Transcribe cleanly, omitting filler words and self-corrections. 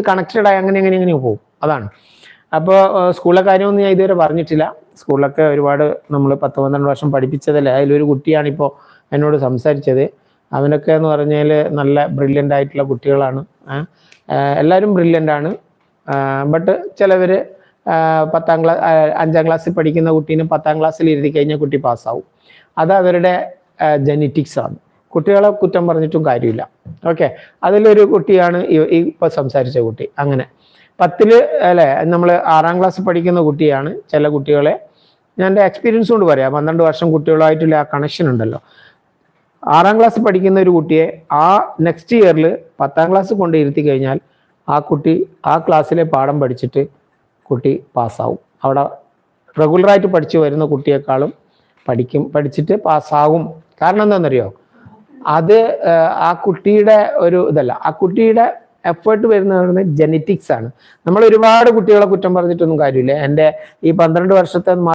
Connected ആയി അങ്ങനെ പോകും. അതാണ്. അപ്പോൾ സ്കൂളിലെ കാര്യമൊന്നും ഞാൻ ഇതുവരെ പറഞ്ഞിട്ടില്ല. സ്കൂളിലൊക്കെ ഒരുപാട് നമ്മൾ 10-12 വർഷം പഠിപ്പിച്ചതല്ലേ. അതിലൊരു കുട്ടിയാണിപ്പോൾ എന്നോട് സംസാരിച്ചത്. അവനൊക്കെ എന്ന് പറഞ്ഞാൽ നല്ല ബ്രില്യൻ്റ് ആയിട്ടുള്ള കുട്ടികളാണ്. എല്ലാവരും ബ്രില്യൻ്റ് ആണ്. ബട്ട് ചിലവർ 5ാം ക്ലാസ്സിൽ പഠിക്കുന്ന കുട്ടീനെ 10ാം ക്ലാസ്സിൽ ഇരുത്തി കഴിഞ്ഞാൽ കുട്ടി പാസ്സാവും. അത് അവരുടെ ജെനറ്റിക്സ് ആണ്. കുട്ടികളെ കുറ്റം പറഞ്ഞിട്ടും കാര്യമില്ല. ഓക്കെ, അതിലൊരു കുട്ടിയാണ് ഈ ഇപ്പോൾ സംസാരിച്ച കുട്ടി. അങ്ങനെ 10ൽ അല്ലേ, നമ്മൾ 6ാം ക്ലാസ് പഠിക്കുന്ന കുട്ടിയാണ്. ചില കുട്ടികളെ ഞാൻ എൻ്റെ എക്സ്പീരിയൻസ് കൊണ്ട് പറയാം. 12 വർഷം കുട്ടികളായിട്ടുള്ള ആ കണക്ഷൻ ഉണ്ടല്ലോ. 6ാം ക്ലാസ് പഠിക്കുന്ന ഒരു കുട്ടിയെ നെക്സ്റ്റ് ഇയറിൽ 10ാം ക്ലാസ് കൊണ്ട് ഇരുത്തി കഴിഞ്ഞാൽ ആ കുട്ടി ആ ക്ലാസ്സിലെ പാഠം പഠിച്ചിട്ട് കുട്ടി പാസ്സാവും. അവിടെ റെഗുലറായിട്ട് പഠിച്ചു വരുന്ന കുട്ടിയെക്കാളും പഠിച്ചിട്ട് പാസ്സാകും. കാരണം എന്താണെന്നറിയോ? അത് ആ കുട്ടിയുടെ ഒരു ഇതല്ല, ആ കുട്ടിയുടെ എഫേർട്ട് വരുന്നത് ജെനറ്റിക്സ് ആണ്. നമ്മൾ ഒരുപാട് കുട്ടികളെ കുറ്റം പറഞ്ഞിട്ടൊന്നും കാര്യമില്ല. എൻ്റെ ഈ 12 വർഷത്തെ